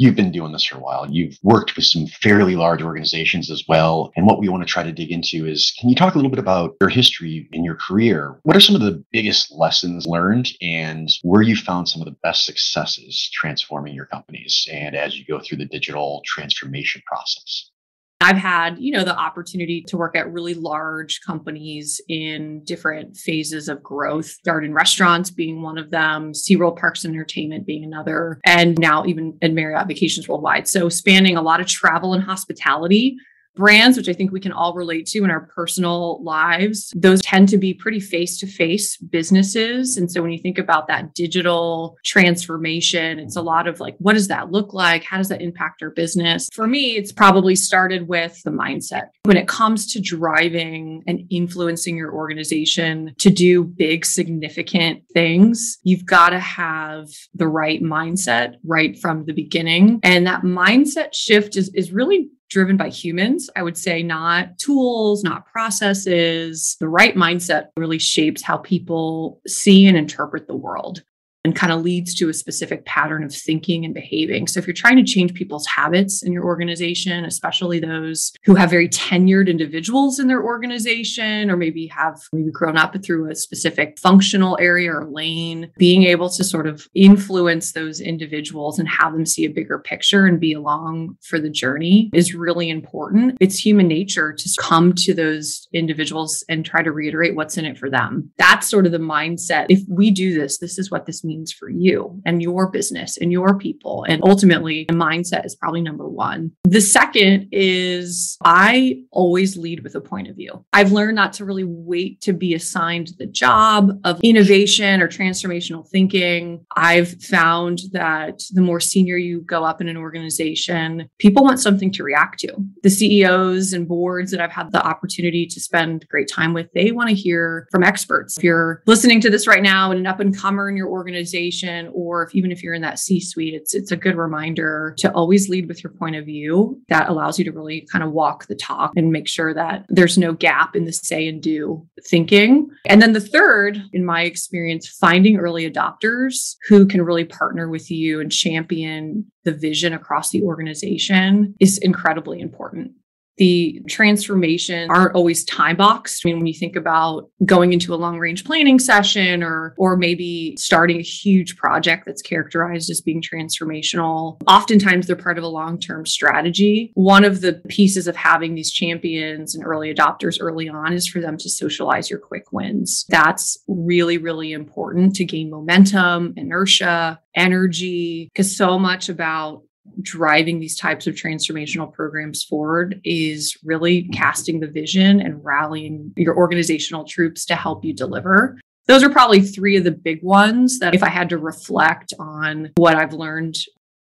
You've been doing this for a while. You've worked with some fairly large organizations as well. And what we want to try to dig into is, can you talk a little bit about your history in your career? What are some of the biggest lessons learned and where you found some of the best successes transforming your companies and as you go through the digital transformation process? I've had, the opportunity to work at really large companies in different phases of growth. Started in restaurants being one of them, SeaWorld Parks and Entertainment being another, and now even in Marriott Vacations Worldwide. So spanning a lot of travel and hospitality brands, which I think we can all relate to in our personal lives. Those tend to be pretty face-to-face businesses. And so when you think about that digital transformation, it's a lot of like, what does that look like? How does that impact our business? For me, it's probably started with the mindset. When it comes to driving and influencing your organization to do big, significant things, you've got to have the right mindset right from the beginning. And that mindset shift is really driven by humans, I would say, not tools, not processes. The right mindset really shapes how people see and interpret the world and kind of leads to a specific pattern of thinking and behaving. So if you're trying to change people's habits in your organization, especially those who have very tenured individuals in their organization, or maybe grown up through a specific functional area or lane, being able to sort of influence those individuals and have them see a bigger picture and be along for the journey is really important. It's human nature to come to those individuals and try to reiterate what's in it for them. That's sort of the mindset. If we do this, this is what this means for you and your business and your people. And ultimately, the mindset is probably number one. The second is I always lead with a point of view. I've learned not to really wait to be assigned the job of innovation or transformational thinking. I've found that the more senior you go up in an organization, people want something to react to. The CEOs and boards that I've had the opportunity to spend great time with, they want to hear from experts. If you're listening to this right now and an up and comer in your organization, or even if you're in that C-suite, it's a good reminder to always lead with your point of view. That allows you to really kind of walk the talk and make sure that there's no gap in the say and do thinking. And then the third, in my experience, finding early adopters who can really partner with you and champion the vision across the organization is incredibly important. The transformations aren't always time boxed. I mean, when you think about going into a long range planning session or maybe starting a huge project that's characterized as being transformational, oftentimes they're part of a long-term strategy. One of the pieces of having these champions and early adopters early on is for them to socialize your quick wins. That's really, really important to gain momentum, inertia, energy, because so much about driving these types of transformational programs forward is really casting the vision and rallying your organizational troops to help you deliver. Those are probably three of the big ones that if I had to reflect on what I've learned,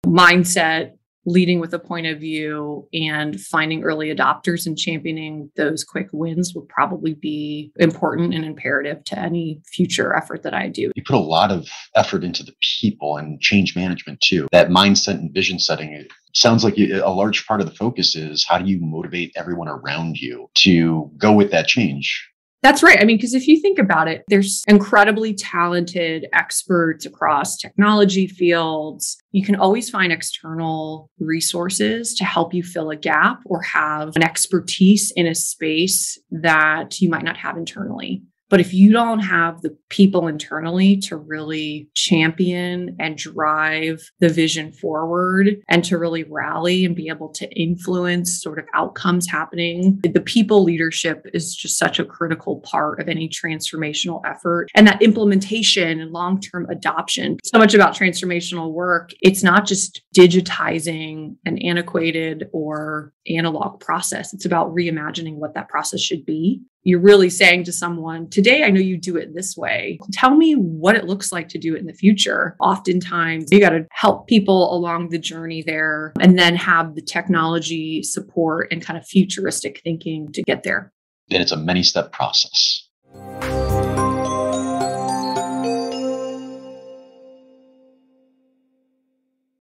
mindset, leading with a point of view, and finding early adopters and championing those quick wins would probably be important and imperative to any future effort that I do. You put a lot of effort into the people and change management too. That mindset and vision setting, it sounds like a large part of the focus is how do you motivate everyone around you to go with that change? That's right. I mean, because if you think about it, there's incredibly talented experts across technology fields. You can always find external resources to help you fill a gap or have an expertise in a space that you might not have internally. But if you don't have the people internally to really champion and drive the vision forward and to really rally and be able to influence sort of outcomes happening, the people leadership is just such a critical part of any transformational effort. And that implementation and long-term adoption, so much about transformational work, it's not just digitizing an antiquated or analog process. It's about reimagining what that process should be. You're really saying to someone, today, I know you do it this way. Tell me what it looks like to do it in the future. Oftentimes, you got to help people along the journey there and then have the technology support and kind of futuristic thinking to get there. And it's a many-step process.